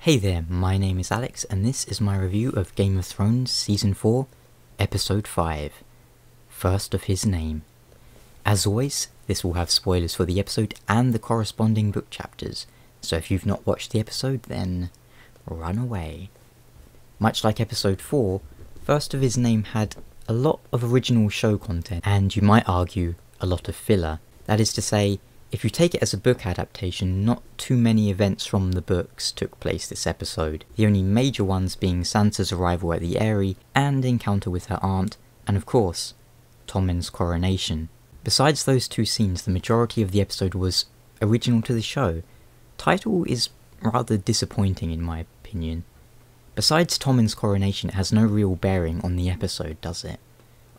Hey there, my name is Alex, and this is my review of Game of Thrones Season 4, Episode 5, First of His Name. As always, this will have spoilers for the episode and the corresponding book chapters, so if you've not watched the episode, then run away. Much like Episode 4, First of His Name had a lot of original show content, and you might argue, a lot of filler. That is to say, if you take it as a book adaptation, not too many events from the books took place this episode, the only major ones being Sansa's arrival at the Eyrie and encounter with her aunt, and of course, Tommen's coronation. Besides those two scenes, the majority of the episode was original to the show. Title is rather disappointing in my opinion. Besides Tommen's coronation, it has no real bearing on the episode, does it?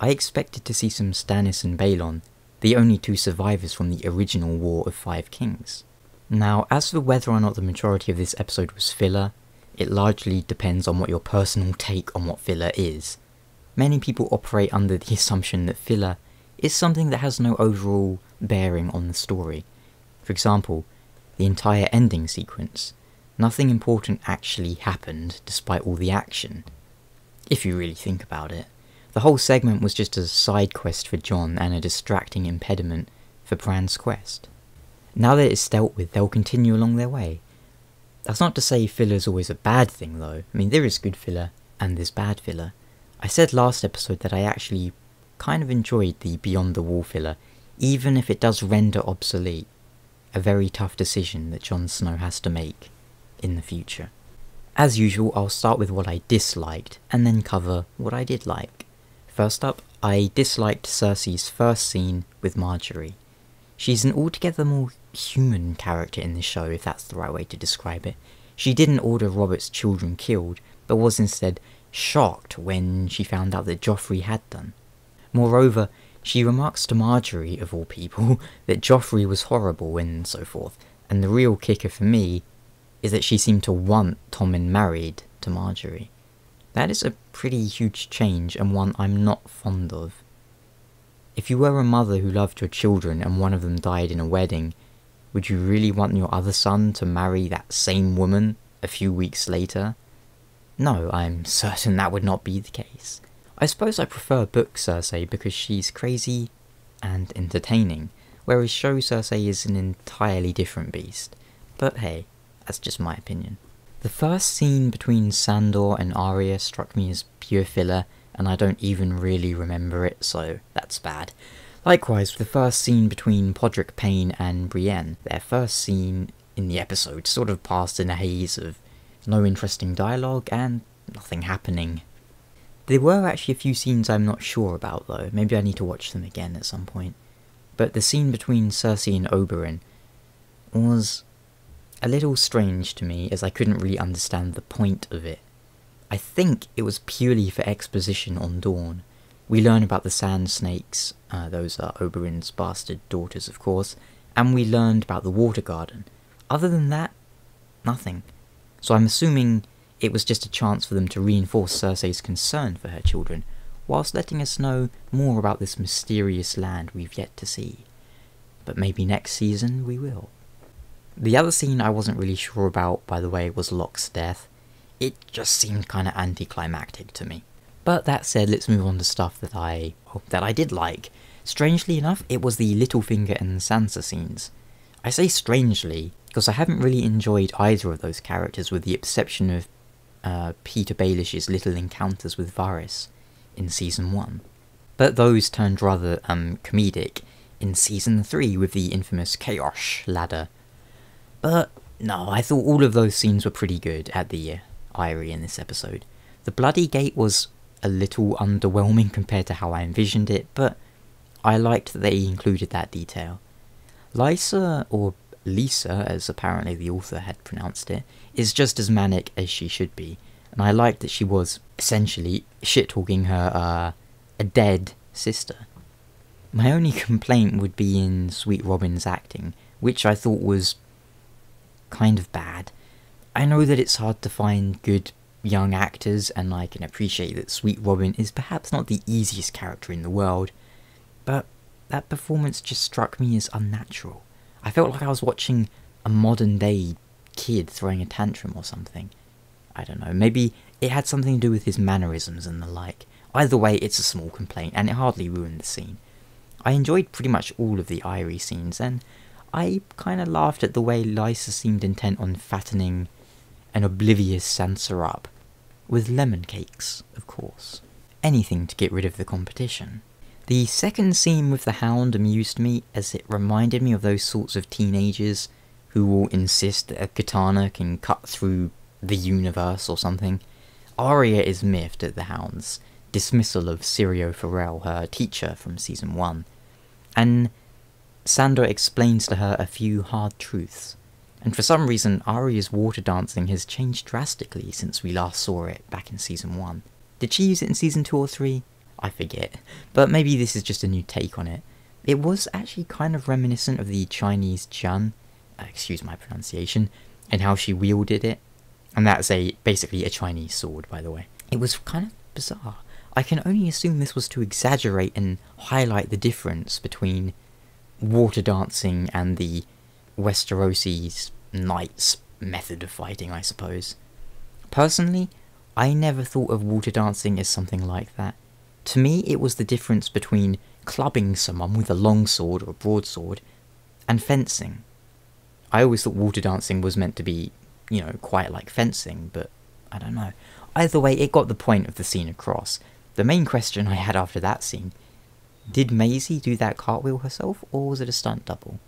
I expected to see some Stannis and Balon, the only two survivors from the original War of Five Kings. Now, as for whether or not the majority of this episode was filler, it largely depends on what your personal take on what filler is. Many people operate under the assumption that filler is something that has no overall bearing on the story. For example, the entire ending sequence. Nothing important actually happened despite all the action, if you really think about it. The whole segment was just a side quest for Jon and a distracting impediment for Bran's quest. Now that it's dealt with, they'll continue along their way. That's not to say filler's always a bad thing though. I mean, there is good filler and there's bad filler. I said last episode that I actually kind of enjoyed the Beyond the Wall filler, even if it does render obsolete a very tough decision that Jon Snow has to make in the future. As usual, I'll start with what I disliked and then cover what I did like. First up, I disliked Cersei's first scene with Marjorie. She's an altogether more human character in the show, if that's the right way to describe it. She didn't order Robert's children killed, but was instead shocked when she found out that Joffrey had done. Moreover, she remarks to Marjorie, of all people, that Joffrey was horrible and so forth, and the real kicker for me is that she seemed to want Tommen married to Marjorie. That is a pretty huge change and one I'm not fond of. If you were a mother who loved your children and one of them died in a wedding, would you really want your other son to marry that same woman a few weeks later? No, I'm certain that would not be the case. I suppose I prefer book Cersei because she's crazy and entertaining, whereas show Cersei is an entirely different beast. But hey, that's just my opinion. The first scene between Sandor and Arya struck me as pure filler, and I don't even really remember it, so that's bad. Likewise, the first scene between Podrick Payne and Brienne, their first scene in the episode sort of passed in a haze of no interesting dialogue and nothing happening. There were actually a few scenes I'm not sure about though, maybe I need to watch them again at some point. But the scene between Cersei and Oberyn was a little strange to me, as I couldn't really understand the point of it. I think it was purely for exposition on Dawn. We learn about the Sand Snakes, those are Oberyn's bastard daughters of course, and we learned about the Water Garden. Other than that, nothing. So I'm assuming it was just a chance for them to reinforce Cersei's concern for her children, whilst letting us know more about this mysterious land we've yet to see. But maybe next season we will. The other scene I wasn't really sure about, by the way, was Locke's death. It just seemed kinda anticlimactic to me. But that said, let's move on to stuff that I did like. Strangely enough, it was the Littlefinger and Sansa scenes. I say strangely, because I haven't really enjoyed either of those characters with the exception of Peter Baelish's little encounters with Varys in Season 1. But those turned rather comedic in Season 3 with the infamous Chaos ladder. But no, I thought all of those scenes were pretty good at the Eyrie in this episode. The Bloody Gate was a little underwhelming compared to how I envisioned it, but I liked that they included that detail. Lysa, or Lisa as apparently the author had pronounced it, is just as manic as she should be, and I liked that she was essentially shit-talking her a dead sister. My only complaint would be in Sweet Robin's acting, which I thought was kind of bad. I know that it's hard to find good young actors, and I can appreciate that Sweet Robin is perhaps not the easiest character in the world, but that performance just struck me as unnatural. I felt like I was watching a modern day kid throwing a tantrum or something. I don't know, maybe it had something to do with his mannerisms and the like. Either way, it's a small complaint, and it hardly ruined the scene. I enjoyed pretty much all of the Irie scenes, and I kinda laughed at the way Lysa seemed intent on fattening an oblivious Sansa up. With lemon cakes, of course. Anything to get rid of the competition. The second scene with the Hound amused me, as it reminded me of those sorts of teenagers who will insist that a katana can cut through the universe or something. Arya is miffed at the Hound's dismissal of Syrio Forel, her teacher from Season 1, and Sandor explains to her a few hard truths. And for some reason, Arya's water dancing has changed drastically since we last saw it back in Season 1. Did she use it in Season 2 or 3? I forget, but maybe this is just a new take on it. It was actually kind of reminiscent of the Chinese Jun, excuse my pronunciation, and how she wielded it. And that's basically a Chinese sword, by the way. It was kind of bizarre. I can only assume this was to exaggerate and highlight the difference between water dancing and the Westerosi knights' method of fighting, I suppose. Personally, I never thought of water dancing as something like that. To me, it was the difference between clubbing someone with a long sword or a broadsword and fencing. I always thought water dancing was meant to be, you know, quite like fencing, but I don't know. Either way, it got the point of the scene across. The main question I had after that scene: did Maisie do that cartwheel herself, or was it a stunt double?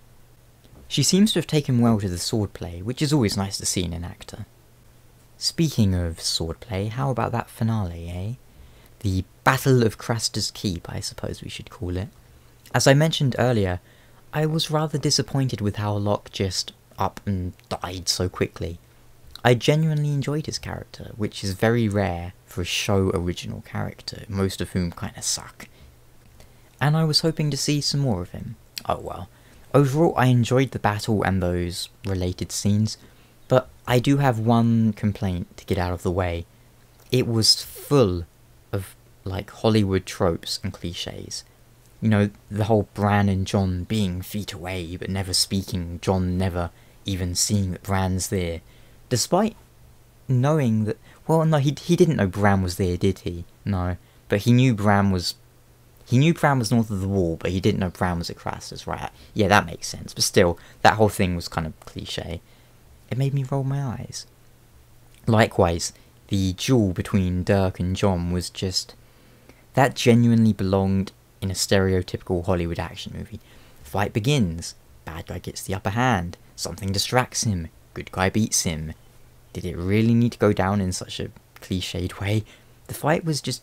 She seems to have taken well to the swordplay, which is always nice to see in an actor. Speaking of swordplay, how about that finale, eh? The Battle of Craster's Keep, I suppose we should call it. As I mentioned earlier, I was rather disappointed with how Locke just up and died so quickly. I genuinely enjoyed his character, which is very rare for a show original character, most of whom kinda suck. And I was hoping to see some more of him. Oh well. Overall, I enjoyed the battle and those related scenes, but I do have one complaint to get out of the way. It was full of, like, Hollywood tropes and cliches. You know, the whole Bran and Jon being feet away but never speaking, Jon never even seeing that Bran's there. Despite knowing that, well, no, he didn't know Bran was there, did he? No, but he knew Bran was north of the wall, but he didn't know Bran was at Craster's, right? Yeah, that makes sense, but still, that whole thing was kind of cliche. It made me roll my eyes. Likewise, the duel between Dirk and Jon was just... that genuinely belonged in a stereotypical Hollywood action movie. Fight begins, bad guy gets the upper hand, something distracts him, good guy beats him. Did it really need to go down in such a cliched way? The fight was just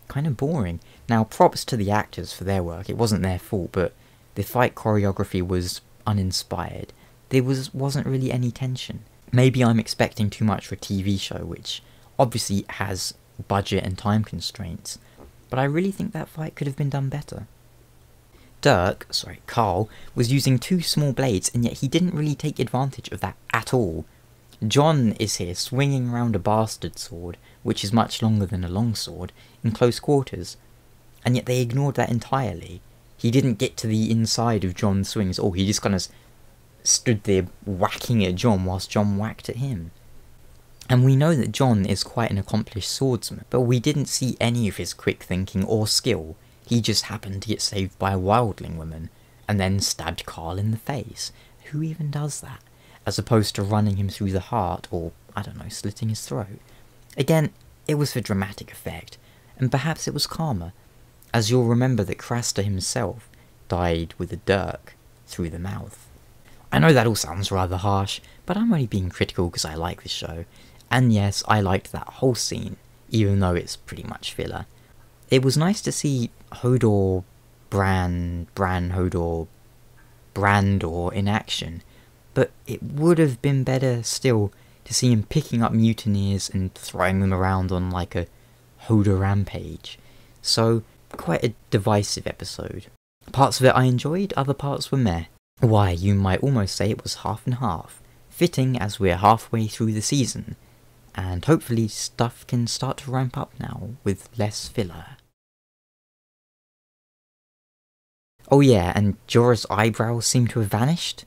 kind of boring. Now, props to the actors for their work, it wasn't their fault, but the fight choreography was uninspired. There wasn't really any tension. Maybe I'm expecting too much for a TV show, which obviously has budget and time constraints, but I really think that fight could have been done better. Carl, was using two small blades, and yet he didn't really take advantage of that at all. Jon is here swinging around a bastard sword, which is much longer than a longsword, in close quarters, and yet they ignored that entirely. He didn't get to the inside of Jon's swings, or he just kind of stood there whacking at Jon whilst Jon whacked at him. And we know that Jon is quite an accomplished swordsman, but we didn't see any of his quick thinking or skill. He just happened to get saved by a wildling woman, and then stabbed Carl in the face. Who even does that? As opposed to running him through the heart, or, I don't know, slitting his throat. Again, it was for dramatic effect, and perhaps it was karma, as you'll remember that Craster himself died with a dirk through the mouth. I know that all sounds rather harsh, but I'm only being critical because I like the show, and yes, I liked that whole scene, even though it's pretty much filler. It was nice to see Hodor, Hodor, Brandor in action, but it would have been better still to see him picking up mutineers and throwing them around on like a Hodor rampage. So, quite a divisive episode. Parts of it I enjoyed, other parts were meh. Why, you might almost say it was half and half, fitting as we're halfway through the season, and hopefully stuff can start to ramp up now with less filler. Oh yeah, and Jorah's eyebrows seem to have vanished.